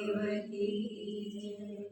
की जय।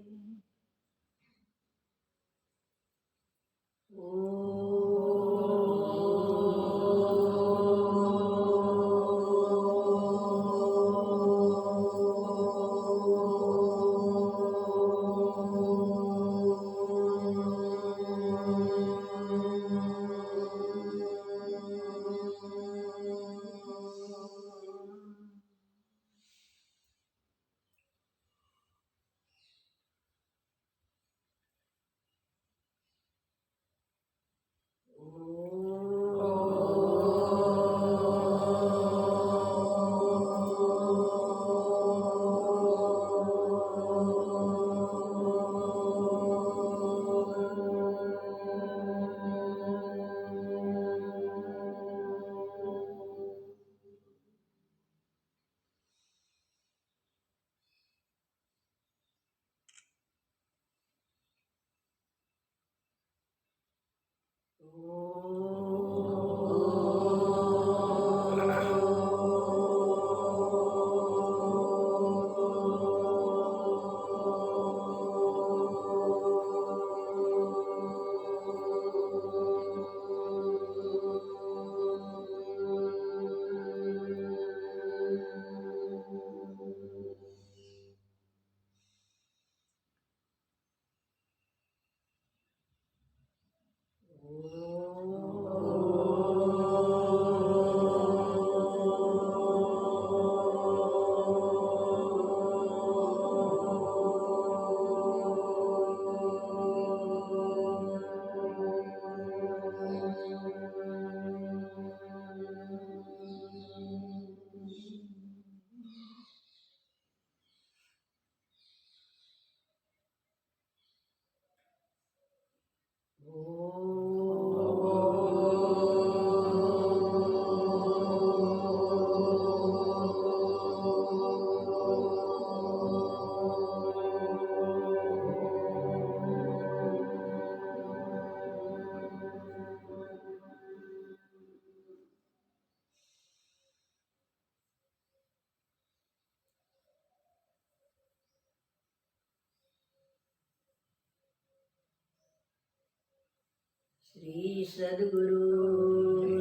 श्री सद्गुरु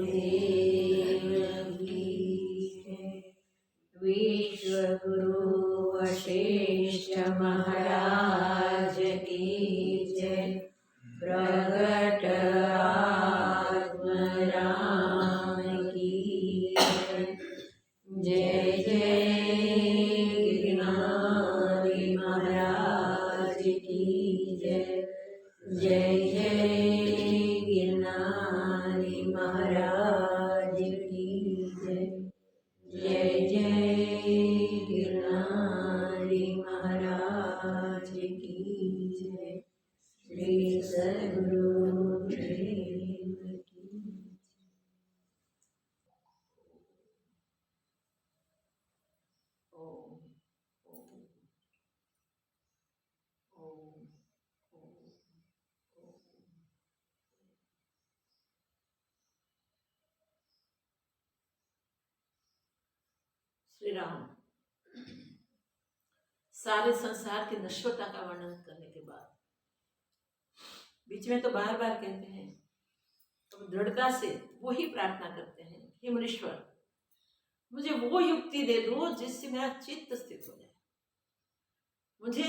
देव की जय। विश्व गुरु वशिष्ठ महाराज की जय। प्रगट आत्म राम की जय। जय जय गिरनारी महाराज की जय। जय जय गिरनारी महाराज की जय। जय जय गिरनारी महाराज की जय। श्री सद्गुरु देव की जय। ओम ओम ओम ओम ओम। श्री राम सारे संसार की नश्वरता का वर्णन करने के बाद बीच में तो बार बार कहते हैं, तो दृढ़ता से वो ही प्रार्थना करते हैं, हे मुनीश्वर मुझे वो युक्ति दे दो जिससे मेरा चित्त स्थित हो जाए, मुझे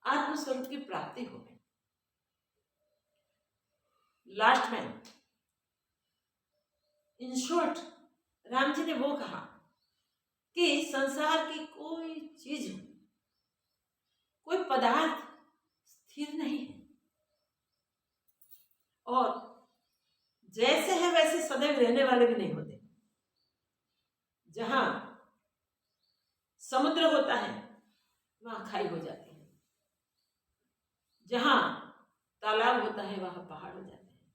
आत्मस्वरूप की प्राप्ति हो गई। लास्ट में इन शॉर्ट राम जी ने वो कहा कि संसार की कोई चीज, कोई पदार्थ स्थिर नहीं है और जैसे है वैसे सदैव रहने वाले भी नहीं होते। जहां समुद्र होता है वहां खाई हो जाती है, जहां तालाब होता है वहां पहाड़ हो जाते हैं,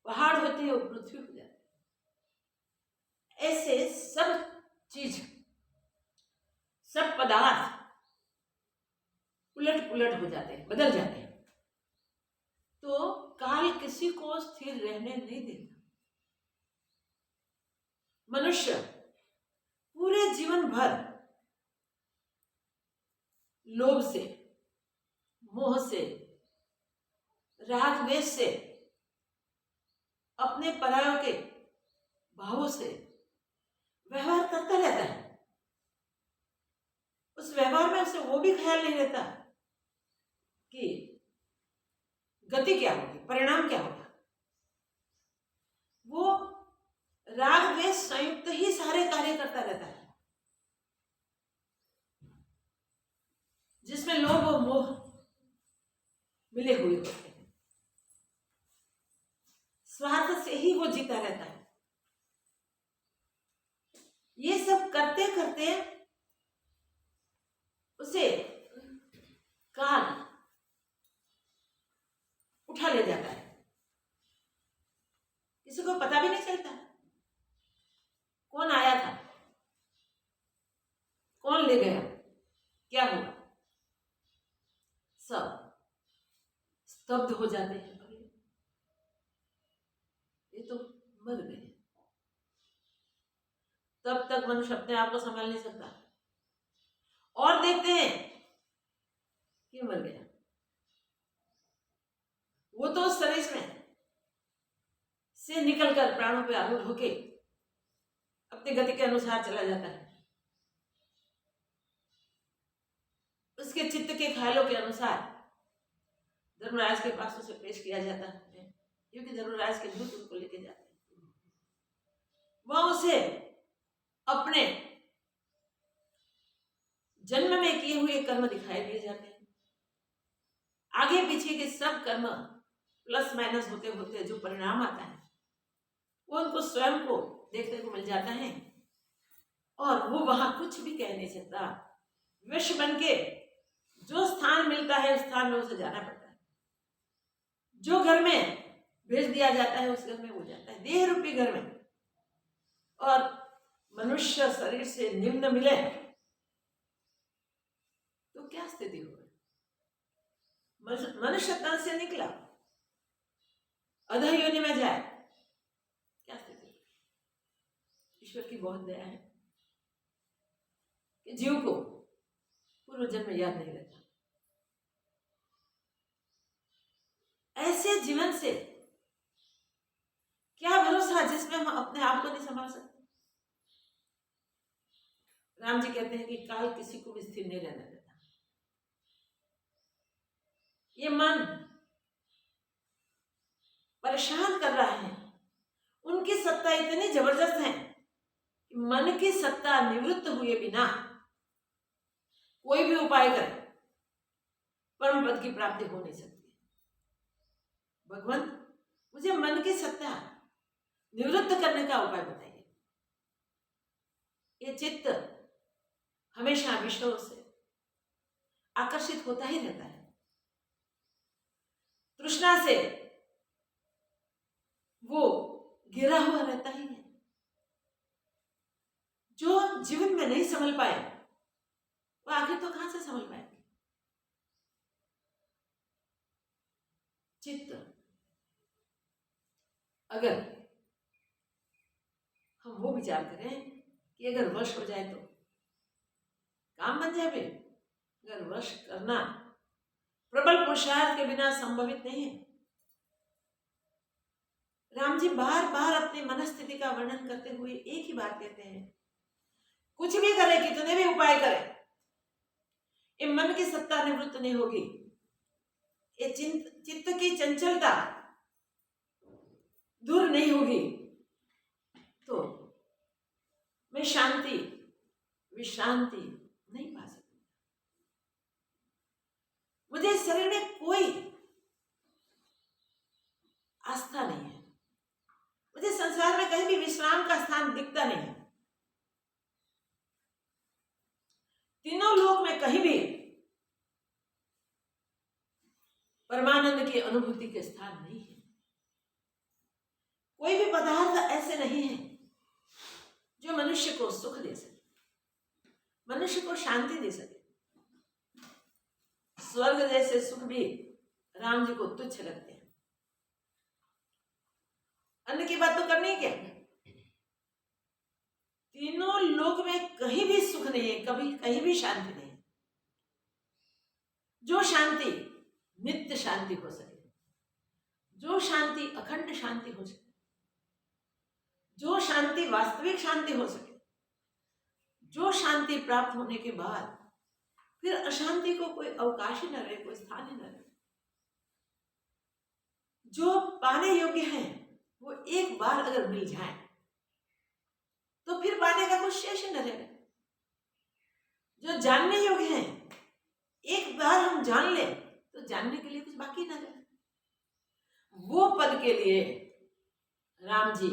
पहाड़ होती है वो पृथ्वी हो जाती है। ऐसे सब चीज, सब पदार्थ उलट पुलट हो जाते हैं, बदल जाते हैं। तो काल किसी को स्थिर रहने नहीं देता। मनुष्य पूरे जीवन भर लोभ से, मोह से, राग द्वेष से, अपने परायों के भावों से व्यवहार करता रहता है। उस व्यवहार में उसे वो भी ख्याल नहीं रहता कि गति क्या होगी, परिणाम क्या होगा। वो राग द्वेष संयुक्त ही सारे कार्य करता रहता है, जिसमें लोभ और मोह मिले हुए होते हैं। स्वार्थ से ही वो जीता रहता है। ये सब करते करते उसे काल उठा ले जाता है, किसी को पता भी नहीं चलता कौन आया था, कौन ले गया, क्या हुआ। सब स्तब्ध हो जाते हैं। अरे ये तो मर गए। तब तक मनुष्य अपने आप को संभाल नहीं सकता और देखते हैं कि मर गया। वो तो उस शरीर में से निकलकर प्राणों पे आरूढ़ होके अपनी गति के अनुसार चला जाता है, उसके चित्त के ख्यालों के अनुसार धर्मराज के पास उसे पेश किया जाता है, क्योंकि धर्मराज के दूत उनको लेके जाते हैं। वह उसे अपने जन्म में किए हुए कर्म दिखाई दिए जाते हैं। आगे पीछे के सब कर्म प्लस माइनस होते होते जो परिणाम आता है वो उनको स्वयं को देखने को मिल जाता है, और वो वहां कुछ भी कह नहीं सकता। विष बन के जो स्थान मिलता है उस स्थान में उसे जाना पड़ता है। जो घर में भेज दिया जाता है उस घर में वो जाता है, देह रूपी घर में। और मनुष्य शरीर से निम्न मिले तो क्या स्थिति होगी। मनुष्य तन से निकला अधः योनि में जाए, क्या स्थिति। ईश्वर की बहुत दया है कि जीव को पूर्व जन्म याद नहीं रहता। ऐसे जीवन से क्या भरोसा जिसमें हम अपने आप को नहीं संभाल सकते। राम जी कहते हैं कि काल किसी को भी स्थिर नहीं रहने देता। ये मन परेशान कर रहा है, उनकी सत्ता इतनी जबरदस्त है कि मन की सत्ता निवृत्त हुए बिना कोई भी उपाय करे परम पद की प्राप्ति हो नहीं सकती। भगवान मुझे मन की सत्ता निवृत्त करने का उपाय बताइए। ये चित्त हमेशा विषयों से आकर्षित होता ही रहता है, तृष्णा से वो घिरा हुआ रहता ही है। जो जीवन में नहीं संभल पाए वो आखिर तो कहां से संभल पाएंगे। चित्त अगर हम वो विचार करें कि अगर वश हो जाए तो काम बन जाए, अगर वश करना प्रबल पुरुषार्थ के बिना संभवित नहीं है। राम जी बार बार अपनी मनस्थिति का वर्णन करते हुए एक ही बात कहते हैं, कुछ भी करे, कितने भी उपाय करे, ये मन की सत्ता निवृत्त नहीं होगी। ये चित्त की चंचलता दूर नहीं होगी तो मैं शांति विश्रांति नहीं पा सकती। मुझे शरीर में कोई आस्था नहीं है, मुझे संसार में कहीं भी विश्राम का स्थान दिखता नहीं है। तीनों लोक में कहीं भी परमानंद की अनुभूति के स्थान नहीं है। कोई भी पदार्थ ऐसे नहीं है जो मनुष्य को सुख दे सके, मनुष्य को शांति दे सके। स्वर्ग जैसे सुख भी राम जी को तुच्छ लगते हैं। अन्न की बात तो करनी क्या, तीनों लोक में कहीं भी सुख नहीं है, कभी कहीं भी शांति नहीं है। जो शांति नित्य शांति हो सके, जो शांति अखंड शांति हो सके, जो शांति वास्तविक शांति हो सके, जो शांति प्राप्त होने के बाद फिर अशांति को कोई अवकाश ही न रहे, कोई स्थान ही न रहे। जो पाने योग्य है वो एक बार अगर मिल जाए तो फिर पाने का कुछ शेष ही न रहे। जो जानने योग्य है एक बार हम जान ले तो जानने के लिए कुछ बाकी न रहे। वो पद के लिए राम जी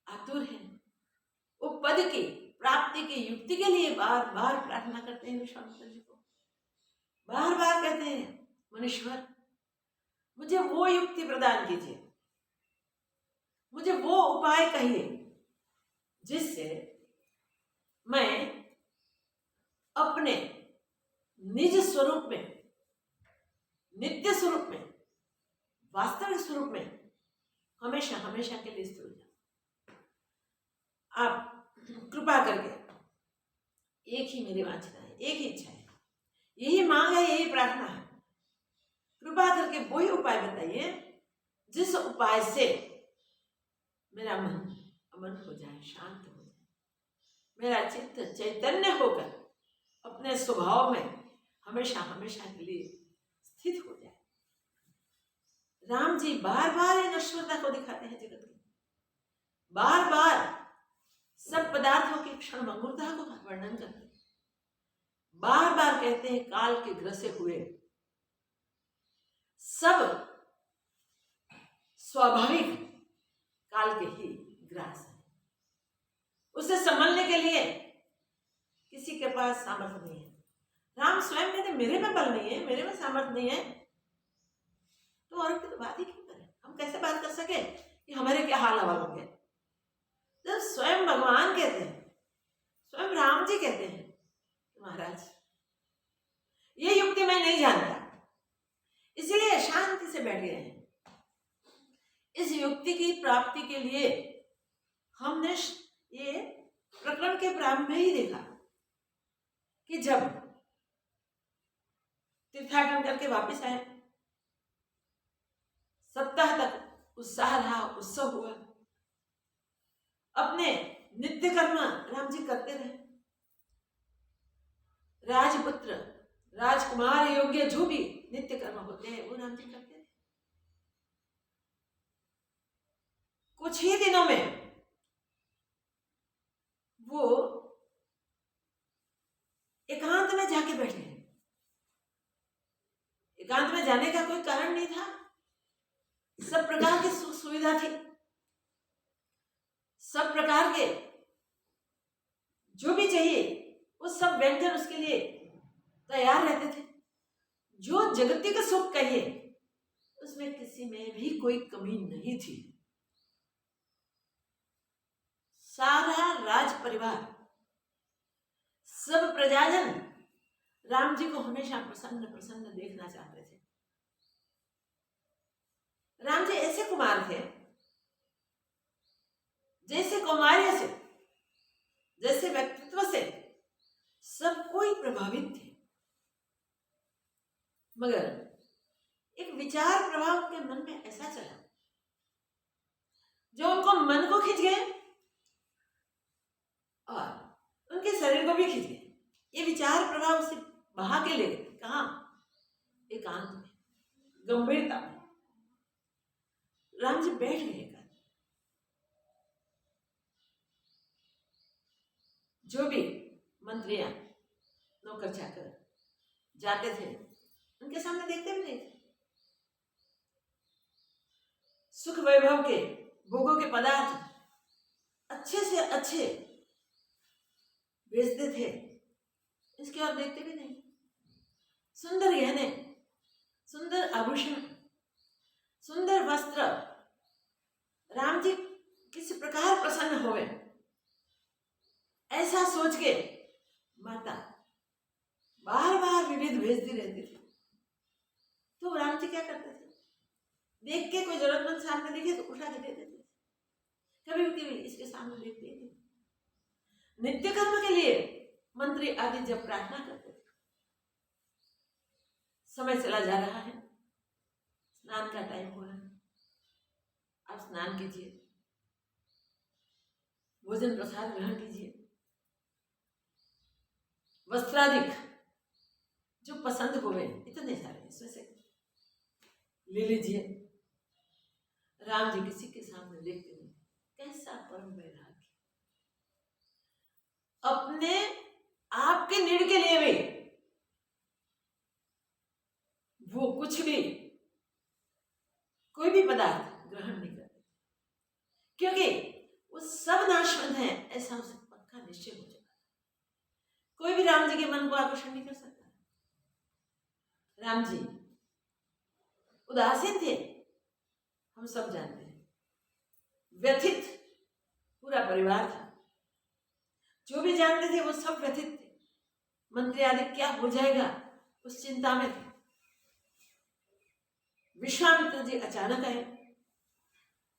आतुर हैं। वो पद की प्राप्ति की युक्ति के लिए बार बार प्रार्थना करते हैं विश्वामित्र जी को। बार बार कहते हैं मुनीश्वर मुझे वो युक्ति प्रदान कीजिए, मुझे वो उपाय कहिए जिससे मैं अपने निज स्वरूप में, नित्य स्वरूप में, वास्तविक स्वरूप में हमेशा हमेशा के लिए स्थिर हो जाऊं। आप कृपा करके, एक ही मेरी वांछना है, एक ही इच्छा है, यही मांग है, यही प्रार्थना है, कृपा करके वही उपाय बताइए जिस उपाय से मेरा मन अमन हो जाए, शांत हो जाए, मेरा चित्त चैतन्य होकर अपने स्वभाव में हमेशा हमेशा के लिए स्थित हो जाए। राम जी बार बार इन नश्वरता को दिखाते हैं जगत की, बार बार सब पदार्थों की क्षण भंगुरता को वर्णन करते हैं, बार बार कहते हैं काल के ग्रसे हुए सब स्वाभाविक काल के ही ग्रास है। उसे संभलने के लिए किसी के पास सामर्थ्य नहीं है। राम स्वयं कहते मेरे में बल नहीं है, मेरे में सामर्थ्य नहीं है, तो और की तो बात ही क्यों करें। हम कैसे बात कर सके कि हमारे क्या हाल हवाल होंगे। जब स्वयं भगवान कहते हैं, स्वयं राम जी कहते हैं महाराज ये युक्ति मैं नहीं जानता, इसलिए शांति से बैठ गए हैं। इस युक्ति की प्राप्ति के लिए हमने ये प्रकरण के प्रारंभ में ही देखा कि जब तीर्थाटन करके वापस आए, सप्ताह तक उत्साह रहा, उत्सव हुआ, अपने नित्य कर्म राम जी करते रहे। राजपुत्र राजकुमार योग्य जो भी नित्य कर्म होते हैं वो राम जी करते थे। कुछ ही दिनों में वो एकांत में जाके बैठे। एकांत में जाने का कोई कारण नहीं था, सब प्रकार की सुख सुविधा थी, सब प्रकार के जो भी चाहिए वो सब व्यंजन उसके लिए तैयार रहते थे। जो जगतिक सुख कहिए उसमें किसी में भी कोई कमी नहीं थी। सारा राज परिवार, सब प्रजाजन राम जी को हमेशा प्रसन्न प्रसन्न देखना चाहते थे। राम जी ऐसे कुमार थे जैसे कौमार्य से, जैसे व्यक्तित्व से सब कोई प्रभावित थे, मगर एक विचार प्रभाव के मन में ऐसा चला जो उनको मन को खींच गए और उनके शरीर को भी खींच गए। ये विचार प्रभाव से बहा के ले गए। कहाँ? एकांत में, गंभीरता में। राम जी बैठ गए। जो भी मंत्रियां नौकर चाकर जाते थे उनके सामने देखते भी नहीं थे। सुख वैभव के भोगों के पदार्थ अच्छे से अच्छे बेचते थे, इसके और देखते भी नहीं। सुंदर गहने, सुंदर आभूषण, सुंदर वस्त्र, राम जी किस प्रकार प्रसन्न होवे ऐसा सोच के माता बार बार विविध भेजती रहती थी। तो राम जी क्या करते थे, देख के कोई जरूरतमंद सामने दिखे तो उठा के दे देते थे। कभी कभी इसके सामने देखते थे। नित्य कर्म के लिए मंत्री आदि जब प्रार्थना करते थे समय चला जा रहा है, स्नान का टाइम हो रहा है, आप स्नान कीजिए, भोजन प्रसाद ग्रहण कीजिए, वस्त्राधिक जो पसंद हो गए इतने सारे इसमें से ले लीजिए। राम जी किसी के सामने देखते नहीं, कैसा परम वैराग्य, अपने आप के नीड़ के लिए भी वो कुछ भी, कोई भी पदार्थ ग्रहण नहीं करते, क्योंकि वो सब नाशवंत है, ऐसा उसे पक्का निश्चय हो चुका है। कोई भी राम जी के मन को आकर्षण नहीं कर सकता। राम जी उदासीन थे, हम सब जानते हैं, व्यथित पूरा परिवार था, जो भी जानते थे वो सब व्यथित थे, मंत्री आदि क्या हो जाएगा उस चिंता में थे। विश्वामित्र जी अचानक आए,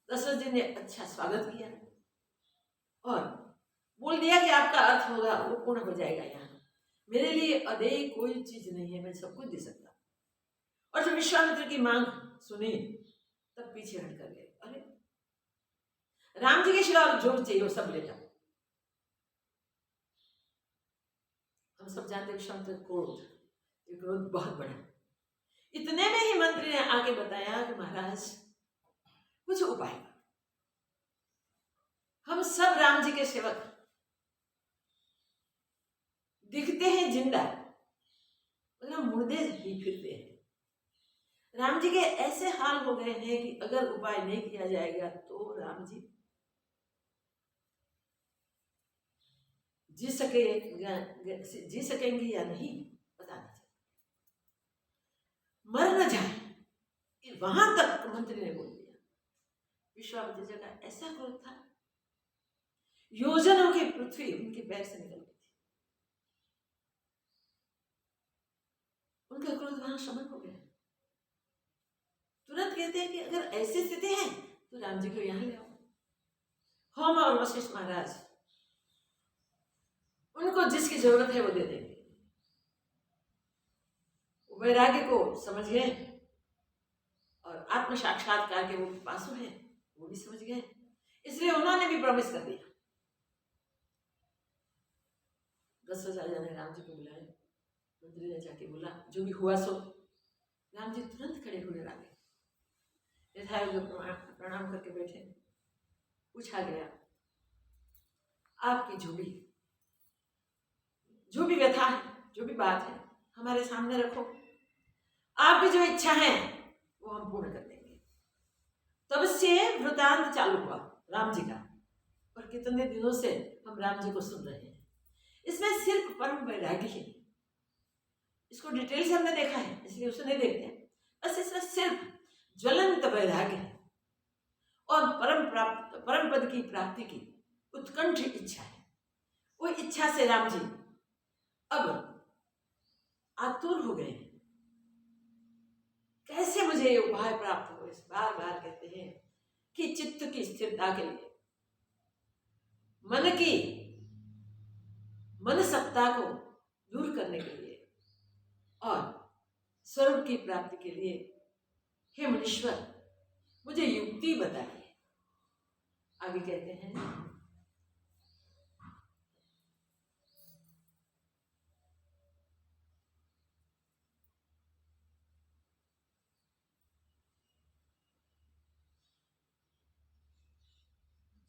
दशरथ जी ने अच्छा स्वागत किया और बोल दिया कि आपका अर्थ होगा वो पूर्ण हो जाएगा, यहाँ मेरे लिए अदेय कोई चीज नहीं है, मैं सब कुछ दे सकता। और जब विश्वामित्र की मांग सुनी तब पीछे हट कर गए, अरे राम जी के सिवा जो चाहिए वो सब ले जाओ। हम सब जानते विश्वामित्र क्रोध बहुत बड़ा। इतने में ही मंत्री ने आके बताया कि महाराज कुछ उपाय, हम सब राम जी के सेवक दिखते हैं जिंदा मगर मुर्दे ही फिरते हैं। राम जी के ऐसे हाल हो गए हैं कि अगर उपाय नहीं किया जाएगा तो राम जी जी सकेंगे या नहीं पता नहीं, मर न जाए, वहां तक मंत्री ने बोल दिया। विश्वामित्र जी का ऐसा क्रोध था, योजनों की पृथ्वी उनके पैर से निकल गई थी, उनका क्रोध वहां शमन हो गया। तुरंत कहते हैं कि अगर ऐसी स्थिति है तो राम जी को यहां ले आओ। हम और वशिष्ठ महाराज उनको जिसकी जरूरत है वो दे देंगे। वैराग्य को समझ गए और आत्म साक्षात्कार के वो पासु हैं, वो भी समझ गए, इसलिए उन्होंने भी प्रॉमिस कर दिया। दशरथ राजा ने राम जी को बुलाया, मंत्री ने जाके बोला जो भी हुआ सो। राम जी तुरंत खड़े हुए आगे, यथायोग्य प्रणाम करके बैठे। पूछा गया आपकी जो भी व्यथा है, जो भी बात है हमारे सामने रखो, आपकी जो इच्छा है वो हम पूर्ण कर देंगे। तब से वृतांत चालू हुआ राम जी का, और कितने दिनों से हम राम जी को सुन रहे हैं। इसमें सिर्फ परम वैराग्य है, इसको डिटेल से हमने देखा है इसलिए उसे नहीं देखते, बस इसमें सिर्फ ज्वलंत वैराग्य है और परम पद की प्राप्ति की उत्कंठ इच्छा है। वो इच्छा से राम जी अब आतुर हो गए, कैसे मुझे ये उपाय प्राप्त हो। इस बार बार कहते हैं कि चित्त की स्थिरता के लिए, मन सत्ता को दूर करने के लिए और स्वरूप की प्राप्ति के लिए, हे मुनीश्वर मुझे युक्ति बताइए। आगे कहते हैं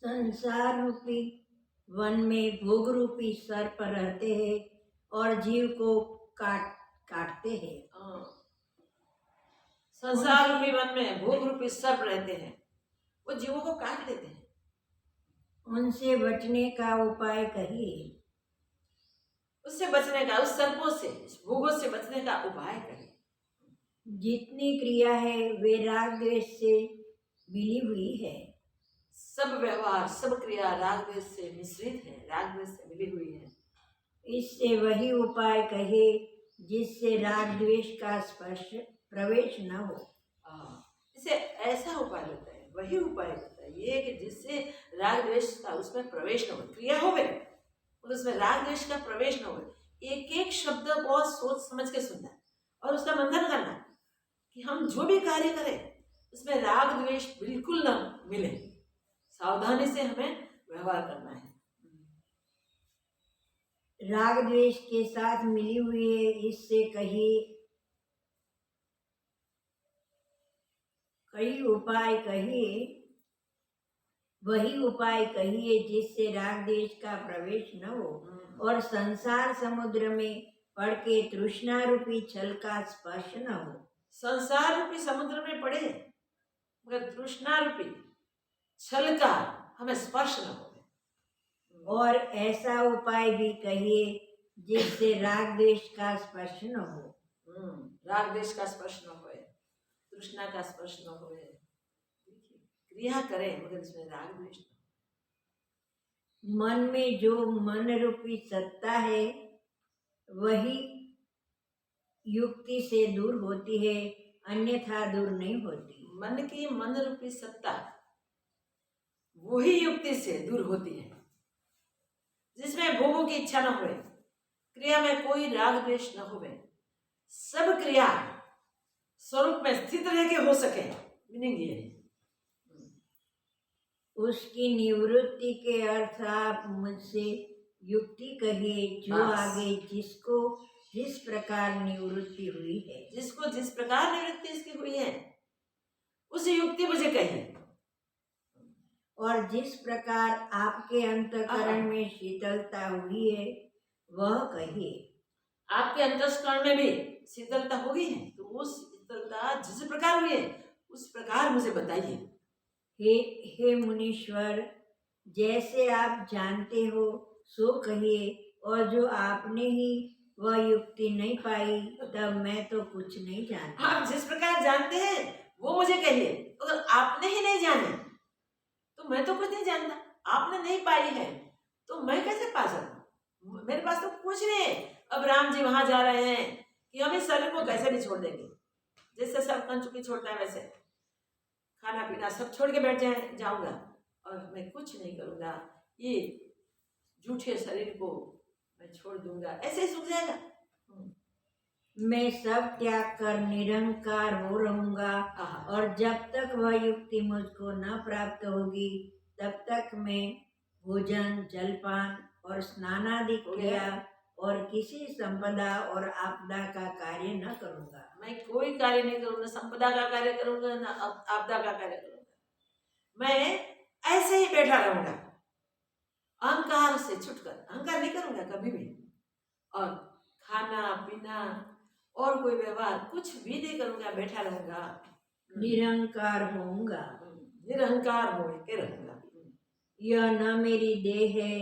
संसार रूपी वन में भोग रूपी सर्प रहते हैं और जीव को काटते हैं। संसार रूपी वन में भोग रूपी सर्प रहते हैं, वो जीवों को काट देते हैं। उनसे बचने का उपाय कहिए। उससे बचने का, उस सर्पों से, भोगों से बचने का उपाय कहिए। जितनी क्रिया है वे राग द्वेष से मिली हुई है। सब व्यवहार, सब क्रिया राग द्वेष से मिश्रित है, राग द्वेष से मिली हुई है। इससे वही उपाय कहे जिससे राग द्वेष का स्पर्श प्रवेश न हो। इसे ऐसा उपाय होता है, वही उपाय होता है ये कि जिससे राग द्वेष का उसमें प्रवेश न हो। क्रिया हो गई और उसमें राग द्वेष का प्रवेश न हो। एक एक शब्द बहुत सोच समझ के सुनना है और उसका मंथन करना कार्य करें उसमें राग द्वेष बिल्कुल न मिले, सावधानी से हमें व्यवहार करना है। राग द्वेष के साथ मिली हुई है, इससे वही उपाय कहिए जिससे राग द्वेष का प्रवेश न हो और संसार समुद्र में पड़ के तृष्णा रूपी छल का स्पर्श न हो। संसार रूपी समुद्र में पड़े मगर तृष्णा रूपी छल का हमें स्पर्श न हो। और ऐसा उपाय भी कहिए जिससे राग द्वेष का स्पर्श न हो। राग द्वेष का स्पर्श न होए, तृष्णा का स्पर्श न होए। क्रिया करें मगर इसमें राग द्वेष न हो। मन में जो मन रूपी सत्ता है वही युक्ति से दूर होती है, अन्यथा दूर नहीं होती। मन की मन रूपी सत्ता वही युक्ति से दूर होती है जिसमें भोगों की इच्छा न होए, क्रिया में कोई राग द्वेष न होवे, सब क्रिया स्वरूप में स्थित रह के हो सके। मीनिंग ये है उसकी निवृत्ति के अर्थ आप मुझसे युक्ति कहिए जो आगे जिसको जिस प्रकार निवृत्ति हुई है, जिसको जिस प्रकार निवृत्ति इसकी हुई है उस युक्ति मुझे कहिए। और जिस प्रकार आपके अंतःकरण में शीतलता हुई है वह कहिए। आपके अंतःकरण में भी शीतलता हो गई है तो वो शीतलता जिस प्रकार हुई है उस प्रकार मुझे बताइए। हे मुनीश्वर, जैसे आप जानते हो सो कहिए, और जो आपने ही वह युक्ति नहीं पाई तब मैं तो कुछ नहीं जानता। आप जिस प्रकार जानते हैं वो मुझे कहिए, अगर आपने ही नहीं जाने तो मैं तो कुछ नहीं जानता। आपने नहीं पाई है तो मैं कैसे पा सकूं? मेरे पास तो कुछ नहीं है। अब राम जी वहां जा रहे हैं कि हम इस शरीर को कैसे भी छोड़ देंगे, जैसे सब कंचुकी छोड़ता है वैसे खाना पीना सब छोड़ के बैठ जाऊंगा और मैं कुछ नहीं करूंगा, ये झूठे शरीर को मैं छोड़ दूंगा, ऐसे ही सूख जाएगा। मैं सब त्याग कर निरंकार हो रहूंगा और जब तक वह युक्ति मुझको न प्राप्त होगी तब तक मैं भोजन जलपान और स्नानादि क्रिया और किसी संपदा और आपदा का कार्य न करूंगा। मैं कोई कार्य नहीं करूंगा, संपदा का कार्य करूंगा ना आपदा का कार्य करूंगा। मैं ऐसे ही बैठा रहूंगा, अहंकार से छुटकर। अहंकार नहीं करूंगा कभी भी, और खाना पीना और कोई व्यवहार कुछ भी नहीं करूंगा, बैठा रहूंगा, निरंकार होऊंगा, निरहंकार हो के रहूंगा। यह न मेरी देह है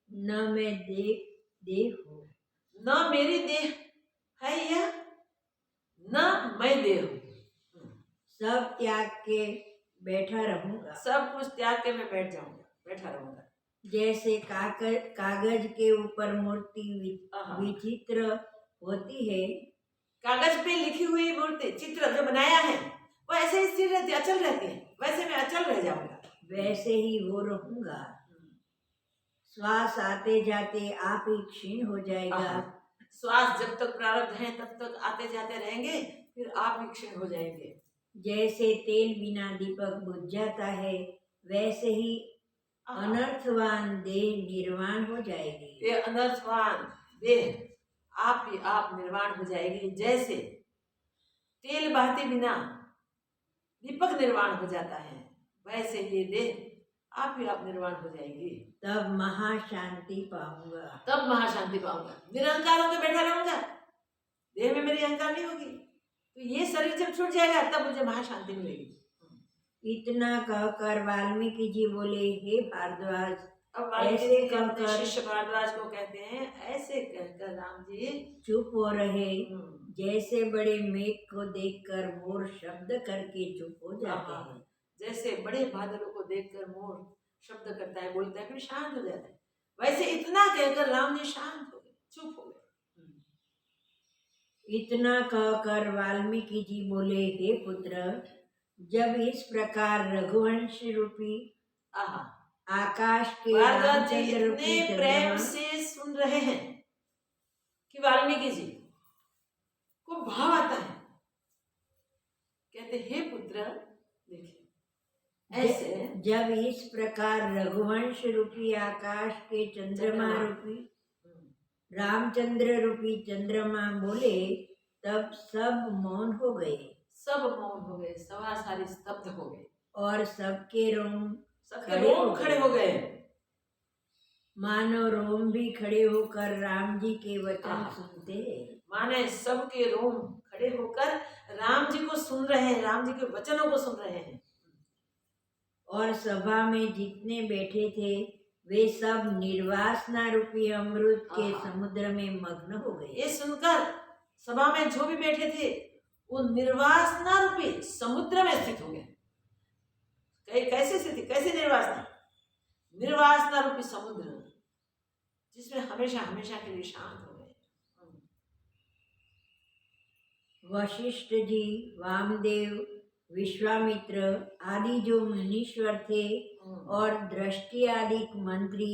न मैं देह हूँ, न मेरी देह है यह न मैं देह हूँ। सब त्याग के बैठा रहूंगा, सब कुछ त्याग के मैं बैठ जाऊंगा, बैठा रहूंगा। जैसे कागज के ऊपर मूर्ति विचित्र होती है, कागज पे लिखी हुई मूर्ति चित्र जो बनाया है वो ऐसे ही स्थिर रहती, अचल रहती है, वैसे मैं अचल रह जाऊंगा, वैसे ही वो रहूंगा। श्वास आते जाते आप ही क्षीण हो जाएगा। श्वास जब तक प्रारब्ध है तब तक आते जाते रहेंगे, फिर आप ही क्षीण हो जाएंगे। जैसे तेल बिना दीपक बुझ जाता है वैसे ही अनर्थवान देह निर्वाण हो जाएगी। ये अनर्थवान देह आप ही आप निर्वाण हो जाएगी। जैसे तेल बहाते बिना दीपक निर्वाण हो जाता है वैसे ये देह आप ही आप निर्वाण हो जाएगी। तब महाशांति पाऊंगा, तब महाशांति पाऊंगा। निरंकार होकर बैठा रहूंगा, देह में मेरी अहंकार नहीं होगी, तो ये शरीर जब छूट जाएगा तब मुझे महाशांति मिलेगी। इतना कहकर वाल्मीकि जी बोले, हे भारद्वाज, अब ऐसे कहकर शिष्य भारद्वाज को कहते हैं, ऐसे कहकर राम जी चुप हो रहे, जैसे बड़े मेघ को देखकर मोर शब्द करके चुप हो जाते हैं। जैसे बड़े बादलों को देखकर मोर शब्द करता है, बोलता है, फिर शांत हो जाता है, वैसे इतना कहकर राम जी शांत हो गए, चुप हो गए। इतना कहकर वाल्मीकि जी बोले, हे पुत्र, जब इस प्रकार रघुवंश रूपी आकाश के रामचंद्र रूपी प्रेम से सुन रहे हैं कि वाल्मीकि जी को भाव आता है, कहते कहते हे पुत्र, देखिए ऐसे जब इस प्रकार रघुवंश रूपी आकाश के चंद्रमा रूपी रामचंद्र रूपी चंद्रमा बोले, तब सब मौन हो गए। सब मौन हो गए, सवा सारी स्तब्ध हो गए और सबके रोम खड़े हो गए। मानो रोम भी खड़े होकर राम जी के वचन सुनते हैं। माने सबके रोम खड़े होकर राम जी को सुन रहे हैं, राम जी के वचनों को सुन रहे हैं। और सभा में जितने बैठे थे वे सब निर्वासना रूपी अमृत के समुद्र में मग्न हो गए। ये सुनकर सभा में जो भी बैठे थे वो निर्वासना रूपी समुद्र में स्थित हो गए। कैसे स्थिति, कैसे निर्वासना? निर्वासना रूपी समुद्र जिसमें हमेशा हमेशा के लिए शांत हो गए। वशिष्ठ जी, वामदेव, विश्वामित्र आदि जो मुनीश्वर थे और दृष्टि आदि मंत्री,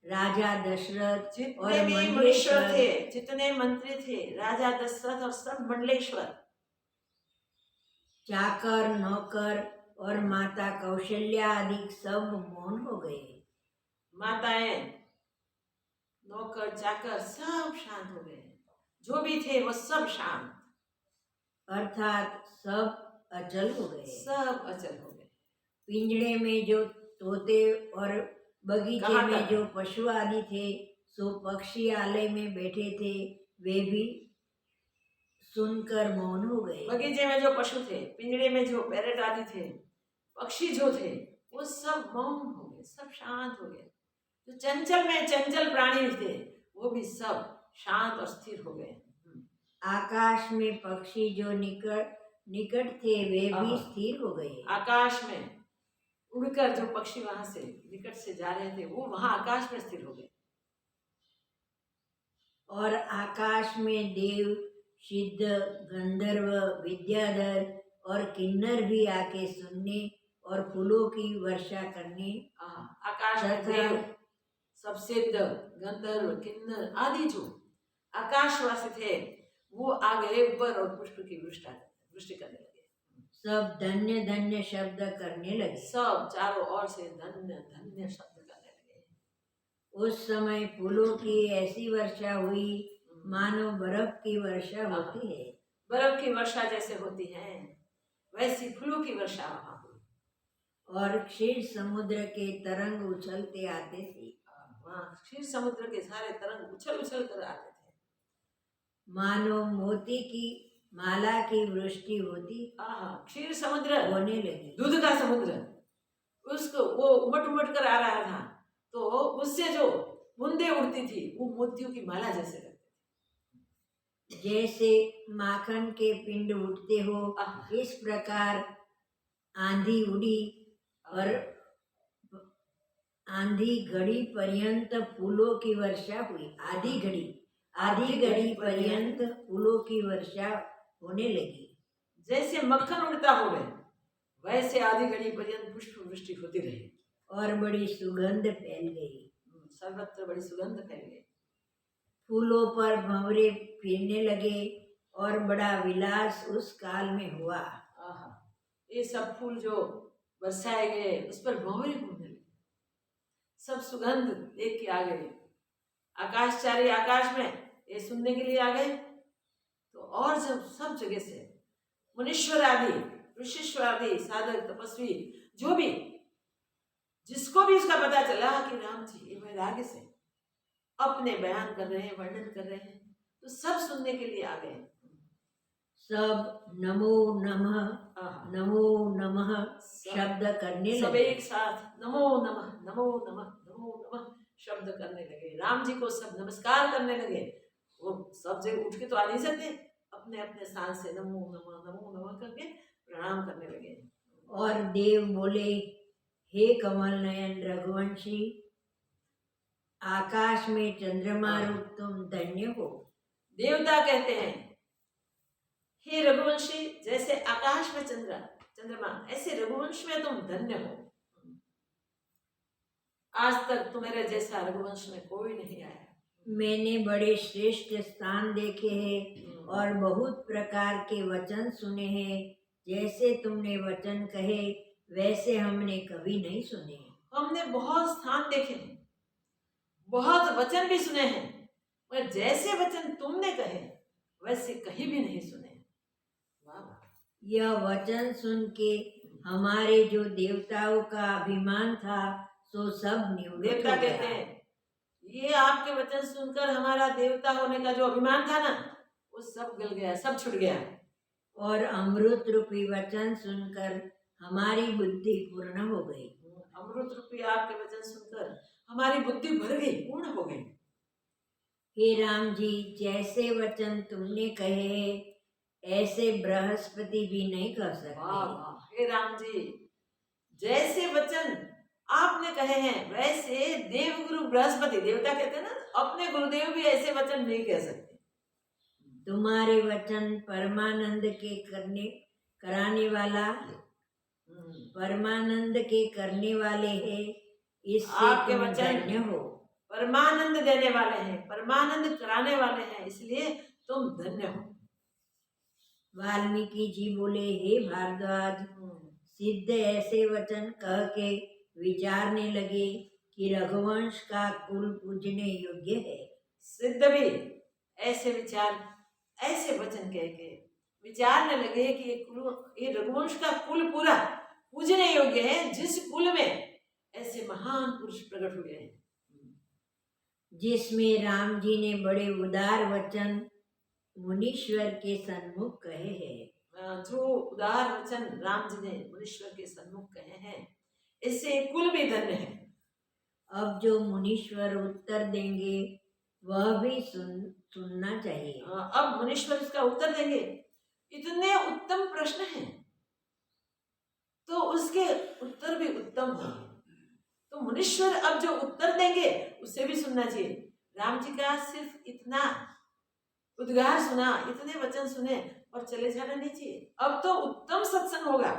राजा दशरथ और मुनीश्वर थे, जितने मंत्री थे, राजा दशरथ और सब मंडलेश्वर, चाकर, नौकर और माता कौशल्या आदि सब मौन हो गए। माताएं, नौकर, चाकर सब शांत हो गए। जो भी थे वो सब शांत, अर्थात सब अचल हो गए। सब अचल हो गए। पिंजड़े में जो तोते और बगीचे में जो पशु आदि थे, सो पक्षी आलय में बैठे थे, वे भी सुनकर मौन हो गए। बगीचे में जो पशु थे, पिंजड़े में जो पैरट आदि थे, पक्षी जो थे, वो सब मौन हो गए, सब शांत हो गए। जो चंचल में चंचल प्राणी थे वो भी सब शांत और स्थिर हो गए। आकाश में पक्षी जो निकट थे वे भी स्थिर हो गए। आकाश में उड़कर जो पक्षी वहां से निकट से जा रहे थे वो वहां आकाश में स्थिर हो गए। और आकाश में देव, सिद्ध, गंधर्व, विद्याधर और किन्नर भी आके सुनने और फूलों की वर्षा करने। आकाश में देव, सब सिद्ध, गंधर्व, किन्नर आदि जो आकाशवासी थे वो आ गए ऊपर और पुष्प की वृष्टि करने लगे। सब धन्य धन्य शब्द करने लगे। सब चारों ओर से धन्य धन्य शब्द करने लगे। उस समय फूलों की ऐसी वर्षा हुई मानो बर्फ की वर्षा होती है। बर्फ की वर्षा जैसे होती है वैसी फूलों की वर्षा वहां हुई। और क्षीर समुद्र के तरंग उछलते आते थे। वहां क्षीर समुद्र के सारे तरंग उछल उछल कर आते थे। मानो मोती की माला की वृष्टि होती। क्षीर समुद्र होने लगी, दूध का समुद्र, उसको वो उमट उमट कर आ रहा था, तो उससे जो बूंदे उड़ती थी वो मोतियों की माला जैसे लगती थी। जैसे माखन के पिंड उठते हो, इस प्रकार आंधी उड़ी और आंधी घड़ी पर्यंत फूलों की वर्षा हुई। आधी घड़ी पर्यंत फूलों की वर्षा होने लगी। जैसे मक्खन उड़ता हो वैसे आधी घड़ी पर्यंत पुष्प वृष्टि होती रही और बड़ी सुगंध फैल गई। सर्वत्र बड़ी सुगंध फैल गई। फूलों पर भंवरे फिरने लगे और बड़ा विलास उस काल में हुआ। ये सब फूल जो बरसाए गए उस पर भंवरे घूमने लगे, सब सुगंध देख के आ गए। आकाशचारी आकाश में ये सुनने के लिए आ गए। तो और जब सब जगह से मुनीश्वर आदि, ऋषिश्वर आदि, साधक, तपस्वी जो भी, जिसको भी इसका पता चला कि राम जी ये वैराग्य से अपने बयान कर रहे हैं, वर्णन कर रहे हैं, तो सब सुनने के लिए आ गए। सब नमो नमः शब्द करने लगे। सब एक साथ नमो नमः नमो नमः नमो नमः शब्द करने लगे। राम जी को सब नमस्कार करने लगे। वो सब जगह उठ के तो आ नहीं सकते, अपने अपने स्थान से नमो नमः करके प्रणाम करने लगे। और देव बोले, हे कमल नयन रघुवंशी, आकाश में चंद्रमा रूप तुम धन्य हो। देवता कहते हैं, हे रघुवंशी, जैसे आकाश में चंद्रमा, ऐसे रघुवंश में तुम धन्य हो। आज तक तुम्हारे जैसा रघुवंश में कोई नहीं आया। मैंने बड़े श्रेष्ठ स्थान देखे हैं और बहुत प्रकार के वचन सुने हैं, जैसे तुमने वचन कहे वैसे हमने कभी नहीं सुने। हमने बहुत स्थान देखे हैं, बहुत वचन भी सुने हैं, पर जैसे वचन तुमने कहे वैसे कहीं भी नहीं सुने। वाह! यह वचन सुन के हमारे जो देवताओं का अभिमान था सो सब निवृत्त देवता हो कहते गया। हैं, ये आपके वचन सुनकर हमारा देवता होने का जो अभिमान था ना, वो सब गल गया, सब छूट गया। और अमृत रूपी वचन सुनकर हमारी बुद्धि पूर्ण हो गई। अमृत रूपी आपके वचन सुनकर हमारी बुद्धि भर गई, पूर्ण हो गई। हे राम जी, जैसे वचन तुमने कहे ऐसे बृहस्पति भी नहीं कर वाह सकते। वाह! हे राम जी, जैसे वचन आपने कहे हैं वैसे देवगुरु बृहस्पति, देवता कहते हैं ना, अपने गुरुदेव भी ऐसे वचन नहीं कह सकते। तुम्हारे वचन परमानंद के करने वाले हैं, इससे आपके तुम वचन धन्य हो। परमानंद देने वाले हैं, परमानंद कराने वाले हैं, इसलिए तुम धन्य हो। वाल्मीकि जी बोले, हे भारद्वाज, सिद्ध ऐसे वचन कह के विचारने लगे कि रघुवंश का कुल पूजने योग्य है। सिद्ध भी ऐसे विचार, ऐसे वचन कह के विचारने लगे कि ये रघुवंश का कुल पूरा पूजने योग्य है, जिस कुल में ऐसे महान पुरुष प्रकट हुए हैं, जिसमें राम जी ने बड़े उदार वचन मुनीश्वर के सन्मुख कहे हैं। जो उदार वचन राम जी ने मुनीश्वर के सन्मुख कहे हैं, इससे कुल भी धन्य है। अब जो मुनीश्वर उत्तर देंगे वह भी सुनना चाहिए। अब मुनीश्वर इसका उत्तर देंगे। इतने उत्तम प्रश्न हैं तो उसके उत्तर भी उत्तम होंगे, तो मुनीश्वर अब जो उत्तर देंगे उसे भी सुनना चाहिए। राम जी का सिर्फ इतना उद्गार सुना, इतने वचन सुने और चले जाना नहीं चाहिए। अब तो उत्तम सत्संग होगा,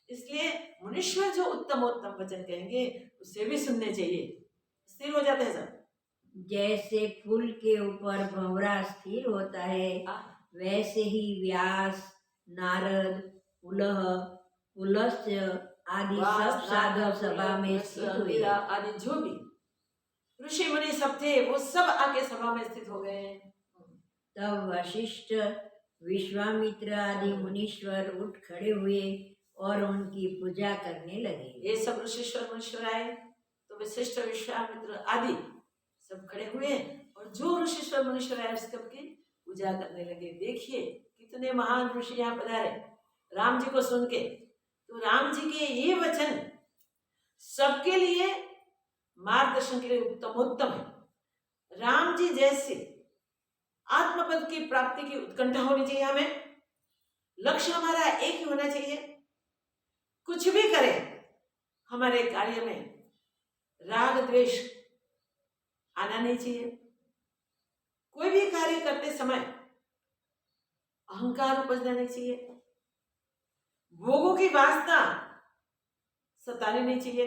इसलिए मुनीश्वर जो उत्तम वचन कहेंगे उसे भी सुनने चाहिए। स्थिर हो जाते हैं सब। जैसे फूल के ऊपर भंवरा स्थिर होता है, वैसे ही व्यास, नारद, पुलस्त्य आदि सब साधु सभा में स्थित हुए। आदि जो भी ऋषि मुनि सब थे वो सब आके सभा में स्थित हो गए। तब वशिष्ठ, विश्वामित्र आदि मुनीश्वर उठ खड़े हुए और उनकी पूजा करने लगे। ये सब ऋषिश्वर मुनीश्वर आए तो वशिष्ठ, विश्वामित्र आदि सब खड़े हुए और जो ऋषिश्वर मुनीश्वर आए सबकी पूजा करने लगे। देखिए कितने महान ऋषि यहाँ पधारे राम जी को सुन के। तो राम जी के ये वचन सबके लिए मार्गदर्शन के लिए उत्तम है। राम जी जैसे आत्मपद की प्राप्ति की उत्कंठा होनी चाहिए, हमें लक्ष्य हमारा एक ही होना चाहिए। कुछ भी करें हमारे कार्य में राग द्वेष आना नहीं चाहिए। कोई भी कार्य करते समय अहंकार उपजना नहीं चाहिए, भोगों की वासना सतानी नहीं चाहिए,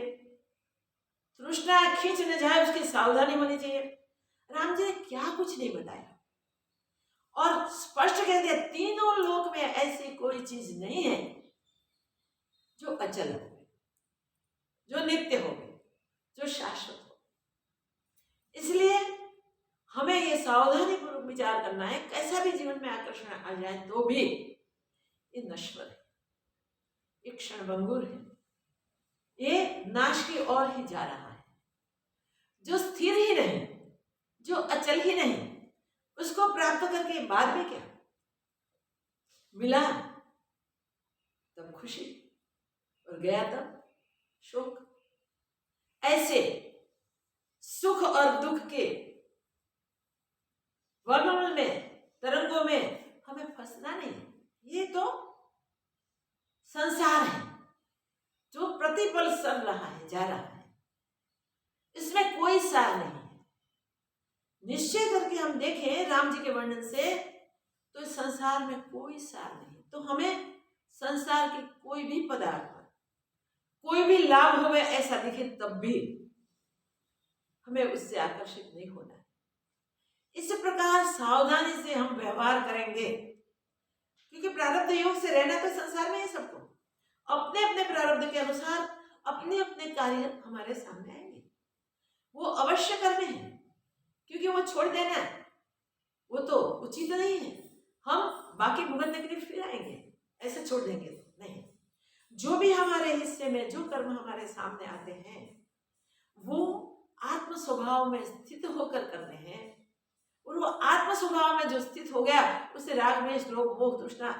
तृष्णा खींच न जाए उसकी सावधानी होनी चाहिए। राम जी ने क्या कुछ नहीं बताया और स्पष्ट कह दिया, तीनों लोक में ऐसी कोई चीज नहीं है जो अचल हो, जो नित्य हो, जो शाश्वत हो। इसलिए हमें ये सावधानी पूर्वक विचार करना है, कैसा भी जीवन में आकर्षण आ जाए तो भी ये नश्वर है, ये क्षणभंगुर है, ये नाश की ओर ही जा रहा है। जो स्थिर ही नहीं, जो अचल ही नहीं, उसको प्राप्त करके बाद में क्या मिला तब खुशी और गया तब शोक। ऐसे सुख और दुख के वर्णन में, तरंगों में हमें फंसना नहीं। ये तो संसार है जो प्रतिपल चल रहा है, जा रहा है, इसमें कोई सार नहीं है। निश्चय करके हम देखें राम जी के वर्णन से तो इस संसार में कोई सार नहीं। तो हमें संसार के कोई भी पदार्थ पर कोई भी लाभ हो ऐसा दिखे तब भी हमें उससे आकर्षित नहीं होना है। इस प्रकार सावधानी से हम व्यवहार करेंगे क्योंकि प्रारब्ध योग से रहना तो संसार में है सबको। अपने अपने प्रारब्ध के अनुसार अपने अपने कार्य हमारे सामने आएंगे, वो अवश्य करने हैं, क्योंकि वो छोड़ देना वो तो उचित नहीं है। हम बाकी भुगतने के लिए फिर आएंगे, ऐसे छोड़ देंगे नहीं। जो भी हमारे हिस्से में जो कर्म हमारे सामने आते हैं वो आत्म स्वभाव में स्थित होकर करने हैं, और वो आत्म स्वभाव में जो स्थित हो गया उसे राग द्वेष लोभ मोह तृष्णा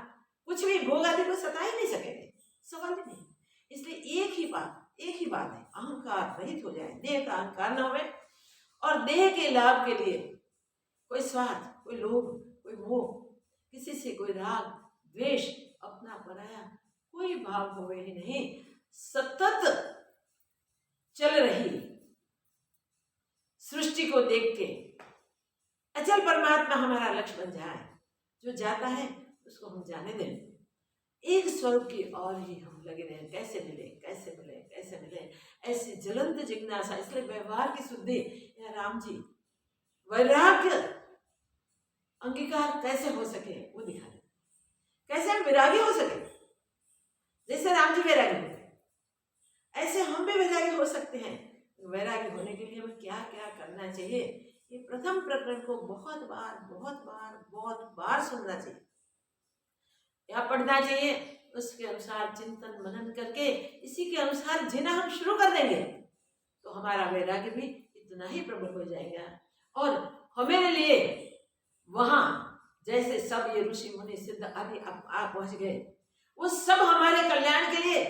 कुछ भी भोग आदि को सता ही नहीं सकेंगे, सवाल ही नहीं। इसलिए एक ही बात है, अहंकार रहित हो जाए, देह का अहंकार न होवे, और देह के लाभ के लिए कोई स्वार्थ, कोई लोभ, कोई मोह, किसी से कोई राग द्वेष, अपना पराया कोई भाव होवे ही नहीं। सतत चल रही सृष्टि को देख के अचल परमात्मा हमारा लक्ष्य बन जाए। जो जाता है उसको हम जाने दें, एक स्वरूप की और ही हम लगे रहें, कैसे मिले कैसे मिले कैसे मिले, ऐसी ज्वलंत जिज्ञासा। इसलिए व्यवहार की शुद्धि या राम जी वैराग्य अंगीकार कैसे हो सके वो दिखा दे, कैसे हम वैरागी हो सके। जैसे राम जी वैरागी हो गए ऐसे हम भी वैरागी हो सकते हैं। वैरागी होने के लिए हमें क्या क्या करना चाहिए, ये प्रथम प्रकरण को बहुत बार सुनना चाहिए या पढ़ना चाहिए। उसके अनुसार चिंतन मनन करके इसी के अनुसार जीना हम शुरू कर देंगे तो हमारा वैराग्य भी इतना ही प्रबल हो जाएगा। और हमारे लिए वहां जैसे सब ये ऋषि मुनि सिद्ध आदि आप पहुंच गए, वो सब हमारे कल्याण के लिए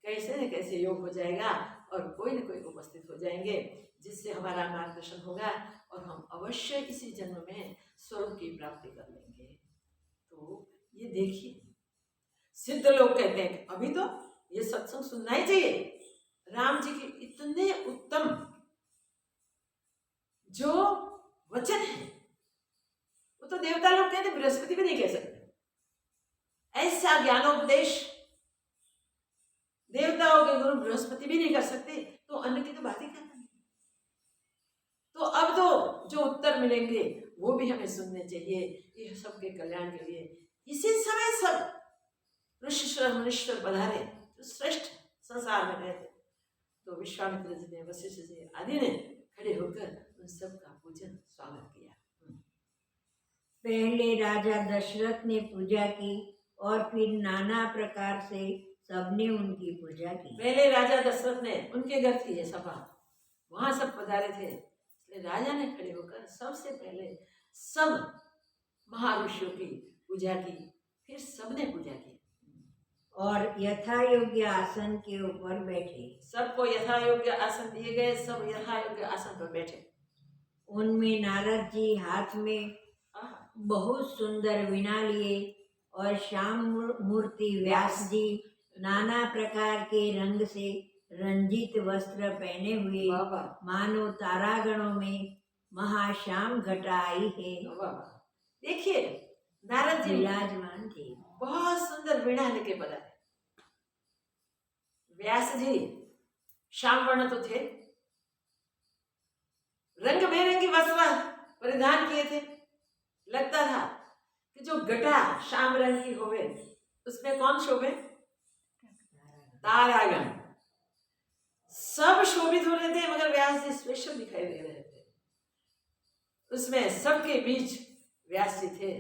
कैसे न कैसे योग हो जाएगा और कोई न कोई उपस्थित हो जाएंगे जिससे हमारा मार्गदर्शन होगा और हम अवश्य इसी जन्म में स्वरूप की प्राप्ति कर लेंगे। तो ये देखिए, सिद्ध लोग कहते हैं कि अभी तो ये सत्संग सुनना ही चाहिए। राम जी के इतने उत्तम जो वचन है वो तो देवता लोग कहते, बृहस्पति भी नहीं कह सकते। ऐसा ज्ञानोपदेश देवताओं के गुरु बृहस्पति भी नहीं कर सकते, तो अन्य की तो बात ही क्या करनी। तो अब तो जो उत्तर मिलेंगे वो भी हमें सुनने चाहिए, ये सबके कल्याण के लिए। इसी समय सब ऋषिश्वर मुनीश्वर पधारे जो श्रेष्ठ संसार में रहते, तो विश्वामित्र जी ने, वशिष्ठ जी आदि ने खड़े होकर उन सबका पूजन स्वागत किया। पहले राजा दशरथ ने पूजा की और फिर नाना प्रकार से सबने उनकी पूजा की। पहले राजा दशरथ ने, उनके घर थी ये सभा, वहां सब पधारे थे, इसलिए राजा ने खड़े होकर सबसे पहले सब महाऋषियों की पूजा की, फिर सबने पूजा की और यथा योग्य आसन के ऊपर बैठे। सबको यथा योग्य आसन दिए गए, सब यथा योग्य आसन पर बैठे। उनमें नारद जी हाथ में बहुत सुंदर वीणा लिए और श्याम मूर्ति व्यास जी नाना प्रकार के रंग से रंजित वस्त्र पहने हुए मानो तारागणों में महाश्याम घटा आई है। देखिए नारद जी विराजमान थे, बहुत सुंदर वीणा लेके पधारे। व्यास जी श्याम वर्ण तो थे, रंग बेरंगी वस्त्र परिधान किए थे। लगता था कि जो घटा श्याम रंग की होवे उसमें कौन शोभे, तारागण सब शोभित हो रहे थे, मगर व्यास जी स्पेशल दिखाई दे रहे थे। उसमें सबके बीच व्यास जी थे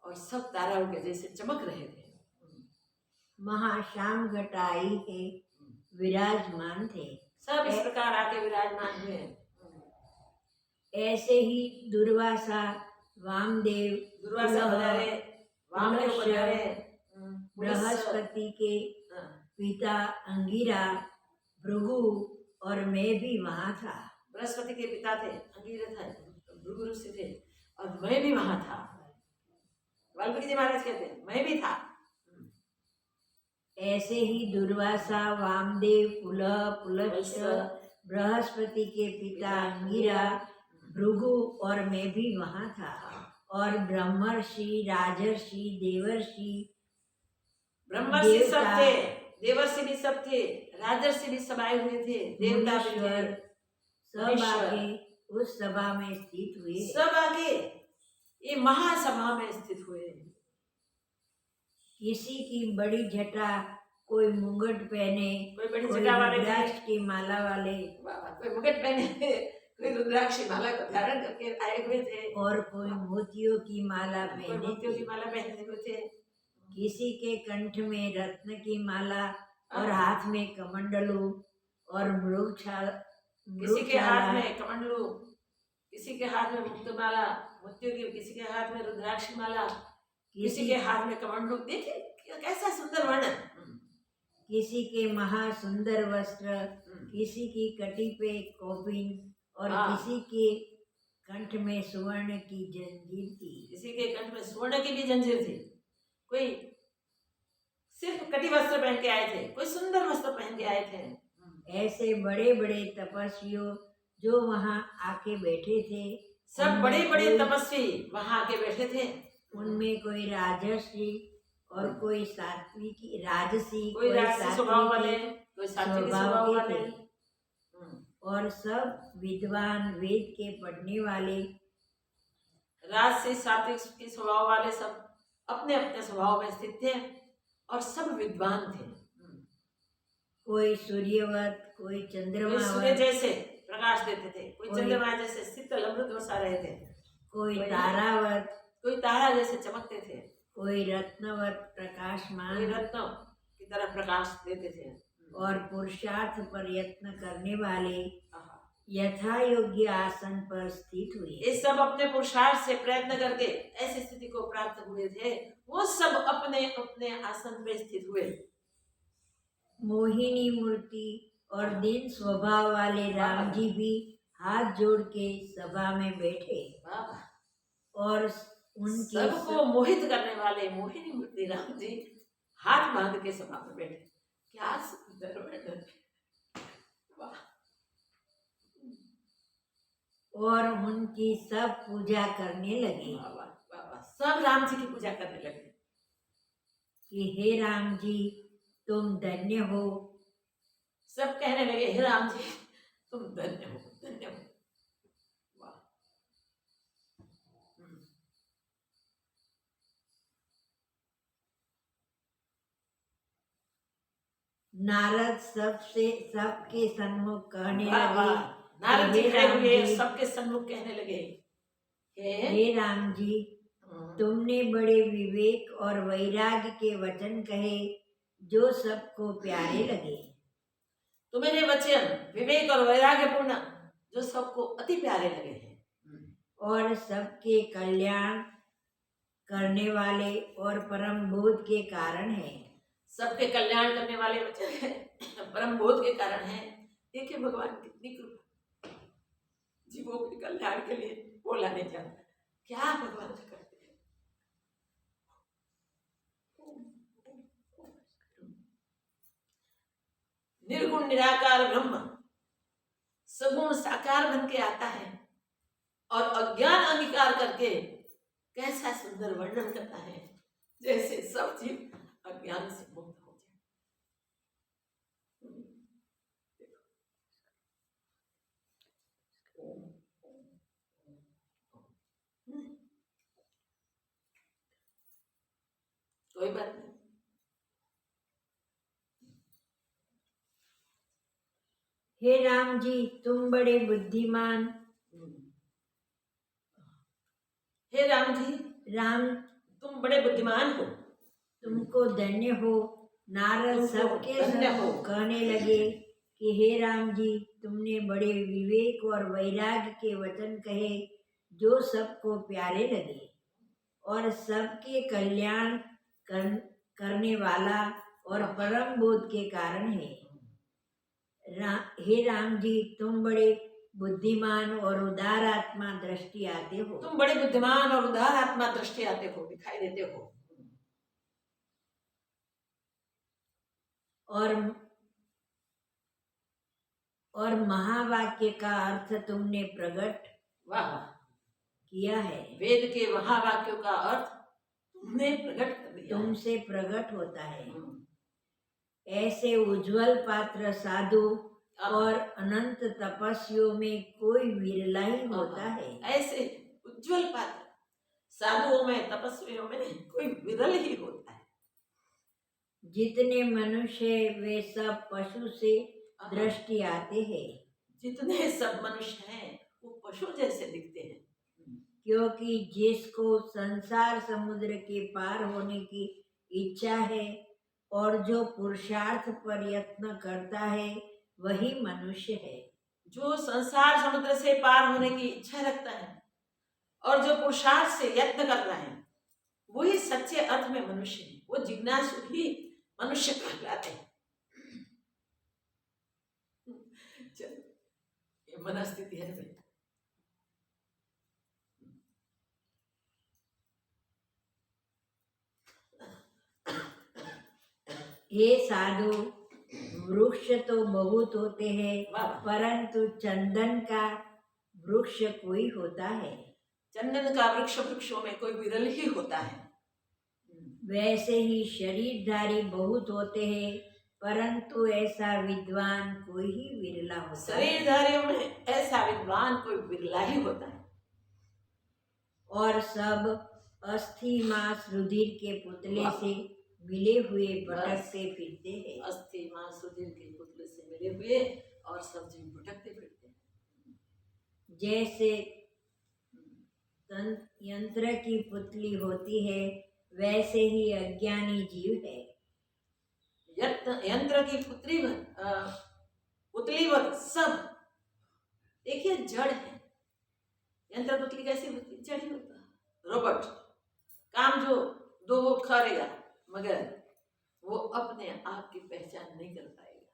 और सब ताराओं के जैसे चमक रहे थे। महाश्याम घटाई है, विराजमान थे। सब इस प्रकार आके विराजमान हुए। ऐसे ही दुर्वासा वामदेव पधारे, वामदेव पधारे, बृहस्पति के पिता अंगिरा, भृगु और मैं भी वहाँ था। बृहस्पति के पिता थे, अंगिरा था, भृगु ऋषि थे और मैं भी वहाँ था। वाल्मीकि जी महाराज कहते हैं मैं भी था। ऐसे ही दुर्वासा वामदेव पुलस्त्य बृहस्पति के पिता अंगिरा, भृगु और मैं भी वहाँ था। और ब्रह्मर्षि, राजर्षि, देवर्षि, ब्रह्मर्षि सब थे, देवर्षि भी सब थे, राजर्षि भी सब आए हुए थे, देवता भी थे, सब आगे उस सभा में स्थित हुए। सब आगे ये महासभा में स्थित हुए। किसी की बड़ी जटा, कोई मुकुट पहने, कोई बड़ी कोई जटा वाले थे, रुद्राक्ष की माला वाले, कोई मुकुट पहने, कोई रुद्राक्ष की माला को धारण करके आए हुए थे, और कोई मोतियों की माला कोई पहने मोतियों थे। की माला पहने हुए थे, किसी के कंठ में रत्न की माला और हाँ। हाथ में कमंडलू और किसी के हाथ में कमंडलू, किसी के हाथ में मुक्तमाला मोतियों की, किसी के हाथ में रुद्राक्ष माला, किसी के हाथ में कमंडलू। देखिए कैसा सुंदर वर्णन। किसी के महासुंदर वस्त्र, किसी की कटी पे कौपिन और हाँ। किसी के कंठ में सुवर्ण की जंजीर थी। किसी के कंठ में स्वर्ण की भी जंजीर थी। कोई सिर्फ कटी वस्त्र पहन के आए थे, कोई सुंदर वस्त्र पहन के आए थे। ऐसे बड़े बड़े तपस्वियों जो वहां आके बैठे थे, सब बड़े बड़े तपस्वी वहां आके बैठे थे। उनमें कोई राजसी और कोई सात्विकी, राजसी, कोई राजसी स्वभाव वाले, सात्विकी कोई सात्विक स्वभाव स्वभाव के वाले, थे। और सब विद्वान, वेद के पढ़ने वाले, राजसी सात्विक के स्वभाव वाले सब अपने अपने स्वभाव में स्थित थे और सब विद्वान थे। कोई सूर्यवत, कोई कोई चंद्रमा सूर्य जैसे प्रकाश देते थे, कोई चंद्रमा जैसे शीतल अमृत बरसा रहे थे, कोई तारावत, कोई तारा जैसे चमकते थे, कोई रत्नवत कोई प्रकाशमान रत्न की तरह प्रकाश देते थे। और पुरुषार्थ पर यत्न करने वाले आहा। यथा योग्य आसन पर स्थित हुए। ये सब अपने पुरुषार्थ से प्रयत्न करके ऐसी स्थिति को प्राप्त हुए थे, वो सब अपने अपने आसन पे स्थित हुए। मोहिनी मूर्ति और दीन स्वभाव वाले राम जी भी हाथ जोड़ के सभा में बैठे और उनकी सबको मोहित करने वाले मोहिनी मूर्ति राम जी हाथ बांध के सभा में बैठे। क्या सुंदर वर्णन। वाह। और उनकी सब पूजा करने लगे वाह वाह वाह वाह। सब राम जी की पूजा करने लगे कि हे राम जी तुम धन्य हो। सब कहने लगे हे राम जी तुम धन्य हो, धन्य हो। वाह। नारद सबके सन्मुख कहने वाह वाह। लगे नारद जी हे खड़े राम हुए जी, सबके सन्मुख कहने लगे हे राम जी तुमने बड़े विवेक और वैराग्य के वचन कहे जो सबको प्यारे लगे। तुम्हारे वचन विवेक और वैराग्यपूर्ण जो सबको अति प्यारे लगे हैं और सबके कल्याण करने वाले और परम बोध के कारण है। सबके कल्याण करने वाले वचन है, परम बोध के कारण है। देखिए भगवान कितनी कृपा, जीवों के कल्याण के लिए बोला नहीं जाता, क्या भगवान करते हैं। निर्गुण निराकार ब्रह्म सगुण साकार बन के आता है और अज्ञान अंगीकार करके कैसा सुंदर वर्णन करता है, जैसे सब जीव अज्ञान से मुक्त हो जाए। कोई बात नहीं। हे राम जी तुम बड़े बुद्धिमान। हे राम जी राम तुम बड़े बुद्धिमान हो, तुमको धन्य हो। नारद तुमको सबके धन्य हो। सम्मुख कहने लगे कि हे राम जी तुमने बड़े विवेक और वैराग्य के वचन कहे जो सबको प्यारे लगे और सबके कल्याण करने वाला और परम बोध के कारण है। हे राम जी तुम बड़े बुद्धिमान और उदार आत्मा दृष्टि आते हो। तुम बड़े बुद्धिमान और उदार आत्मा दृष्टि आते हो, दिखाई देते हो। और महावाक्य का अर्थ तुमने प्रकट वाह किया है। वेद के महावाक्यों का अर्थ तुमने प्रकट कर दिया, तुमसे प्रकट होता है। ऐसे उज्जवल पात्र साधु और अनंत तपस्वियों में कोई विरला ही होता है। ऐसे उज्जवल पात्र साधुओं में तपस्वियों में कोई विरल ही होता है। जितने मनुष्य हैं, वे सब पशु से दृष्टि आते हैं, जितने सब मनुष्य हैं वो पशु जैसे दिखते हैं, क्योंकि जिसको संसार समुद्र के पार होने की इच्छा है और जो पुरुषार्थ पर यत्न करता है वही मनुष्य है। जो संसार समुद्र से पार होने की इच्छा रखता है और जो पुरुषार्थ से यत्न कर रहा है वही सच्चे अर्थ में मनुष्य है। वो जिज्ञासु ही मनुष्य कहलाते हैं। चलो, ये मनस्थिति है भाई। हे साधु, वृक्ष तो बहुत होते हैं, वाह। परंतु चंदन का वृक्ष कोई होता है। चंदन का वृक्ष वृक्षों में कोई विरल ही होता है। वैसे ही शरीरधारी बहुत होते हैं, परंतु ऐसा विद्वान कोई ही विरला होता है। शरीरधारियों में ऐसा विद्वान कोई विरला ही होता है। और सब अस्थि मांस रुधिर के पुतले से मिले हुए भटकते फिरते हैं। अस्थि मांस रुधिर के पुतले से मिले हुए और सब जीव भटकते फिरते हैं। जैसे यंत्र की पुतली होती है, वैसे ही अज्ञानी जीव है। यंत्र की पुतलीवत सब देखिए जड़ है। यंत्र पुतली कैसी होती है? जड़ ही होता है। रोबोट काम जो दो वो करेगा, मगर वो अपने आप की पहचान नहीं कर पाएगा।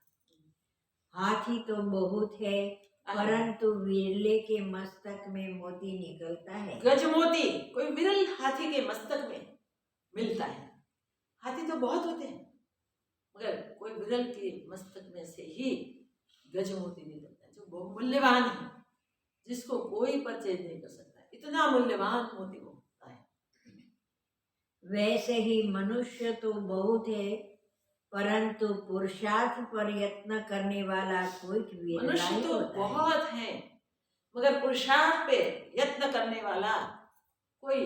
हाथी तो बहुत है, परंतु विरले के मस्तक में मोती निकलता है। गज मोती कोई विरल हाथी के मस्तक में मिलता है। हाथी तो बहुत होते हैं, मगर कोई विरल के मस्तक में से ही गज मोती निकलता है, जो बहुत मूल्यवान है, जिसको कोई परचेज नहीं कर सकता। इतना मूल्यवान मोती वो होता है। वैसे ही मनुष्य तो बहुत है, परंतु पुरुषार्थ पर यत्न करने वाला कोई विरला मनुष्य ही तो होता है। बहुत है, मगर पुरुषार्थ पे यत्न करने वाला कोई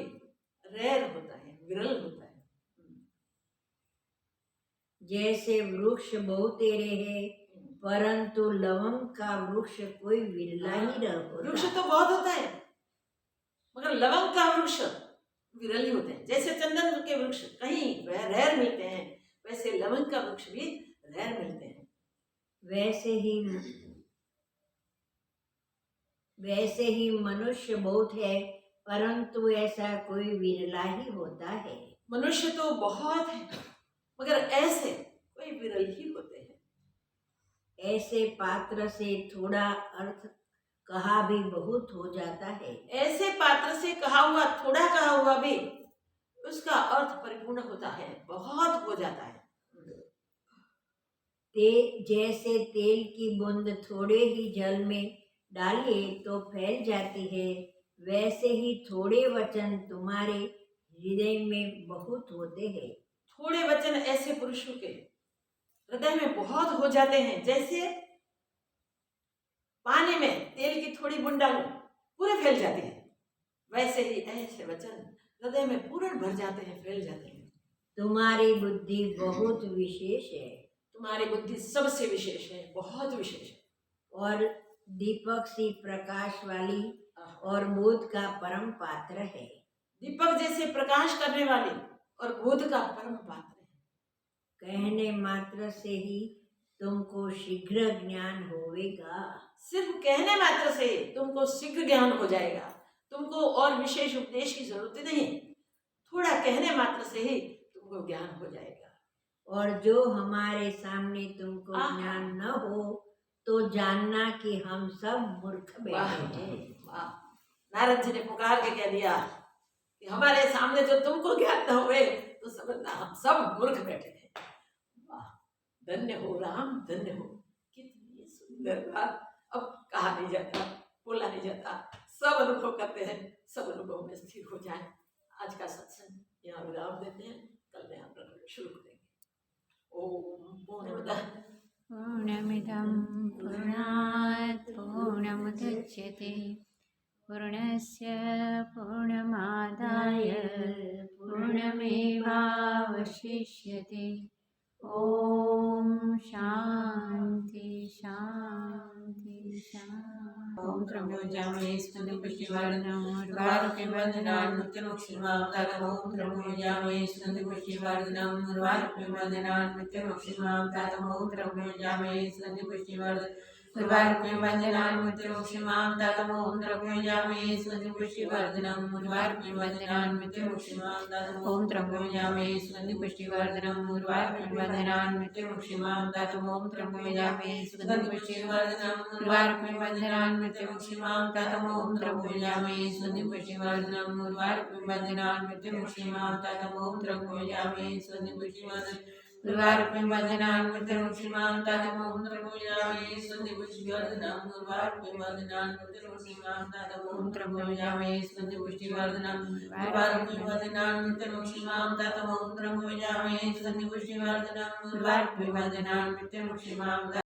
रेयर होता है, विरल होता है। जैसे वृक्ष बहुतेरे है, परंतु लवंग का वृक्ष कोई विरला ही न होता। वृक्ष तो बहुत होता है, मगर लवंग का वृक्ष विरल ही होते हैं। जैसे चंदन के वृक्ष कहीं रेयर मिलते हैं, वैसे लवंग का वृक्ष भी रेयर मिलते हैं। वैसे ही मनुष्य बहुत है, परंतु ऐसा कोई विरला ही होता है। मनुष्य तो बहुत है, मगर ऐसे कोई विरल ही होते हैं। ऐसे पात्र से थोड़ा अर्थ कहा भी बहुत हो जाता है। ऐसे पात्र से कहा हुआ थोड़ा कहा हुआ भी उसका अर्थ परिपूर्ण होता है, बहुत हो जाता है। जैसे तेल की बूंद थोड़े ही जल में डालिए तो फैल जाती है, वैसे ही थोड़े वचन तुम्हारे हृदय में बहुत होते हैं। थोड़े वचन ऐसे पुरुषों के हृदय में बहुत हो जाते हैं। जैसे पानी में तेल की थोड़ी बूंद डालो पूरे फैल जाते हैं, वैसे ही ऐसे वचन हृदय में पूर्ण भर जाते हैं, फैल जाते हैं। तुम्हारी बुद्धि बहुत विशेष है। तुम्हारी बुद्धि सबसे विशेष है, बहुत विशेष है। और दीपक सी प्रकाश वाली और बोध का परम पात्र है। दीपक जैसे प्रकाश करने वाली और बोध का परम पात्र है। कहने मात्र से ही तुमको शीघ्र ज्ञान होवेगा। सिर्फ कहने मात्र से तुमको शीघ्र ज्ञान हो जाएगा। तुमको और विशेष उपदेश की जरूरत नहीं, थोड़ा कहने मात्र से ही तुमको ज्ञान हो जाएगा। और जो हमारे सामने तुमको ज्ञान न हो तो जानना कि हम सब मूर्ख बैठे हैं। नारद जी ने पुकार के कह दिया कि हमारे सामने जो तुमको ज्ञान न हुए तो समझना हम सब मूर्ख बैठे हैं। वाह, धन्य हो राम, धन्य हो। कितनी सुंदर बात, अब कहा नहीं जाता, बोला नहीं जाता, सब अनुभव करते हैं, सब अनुभव में स्थिर हो जाए। आज का सत्संग यहाँ विराम देते हैं, कल नया प्रकरण शुरू करेंगे। ओम पूर्णमदः पूर्णमिदं पूर्णात् पूर्णमुदच्यते पूर्णस्य पूर्णमादाय पूर्णमेवावशिष्यते। ओम शांति शांति शांति। ओम त्र्यंबकं पुष्टिवर्धनम् उर्वारुकं वन्दनान् मृत्युमुक्षीमां ततः। ओम त्र्यंबकं पुष्टिवर्धनम् उर्वारुकं वन्दनान् मृत्युमुक्षीमां ततः। ओम त्र्यंबकं पुष्टिवर्धनम् उर्वारुकं वन्दनान् मृत्युमुक्षीमां ततः। ओम त्र्यंबकं पुष्टिवर्धनम् उर्वारुकं वन्दनान् मृत्युमुक्षीमां ततः। ओम त्र्यंबकं पुष्टिवर्धनम् उर्वारुकं वन्दनान् मृत्युमुक्षीमां ततः। ओम त्र्यंबकं पुष्टिवर्धनम् उर्वारुकं वन्दनान् मृत्युमुक्षीमां ततः। ओम त्र्यंबकं पुष्टिवर्धनम् उर्वारुकं वन्दनान् मृत्युमुक्षीमां ततः। ओम त्र्यंबकं पुष्टिवर्धनम् उर्वारुकं वन्दनान् मृत्युमुक्षीमां ततः। ओम त्र्यंबकं पुष्टिवर्धनम् उर्वारुकं वन्दनान् मृत्युमुक्षीमां ततः। ओम त्र्यंबकं पुष्टिवर्धनम् उर्वारुकं वन्दनान् मृत्युमुक्षीमां ततः। ओम त्र्यंबकं पुष्टिवर्धनम् उर्वारुकं वन्दनान् मृत्युमुक्षीमां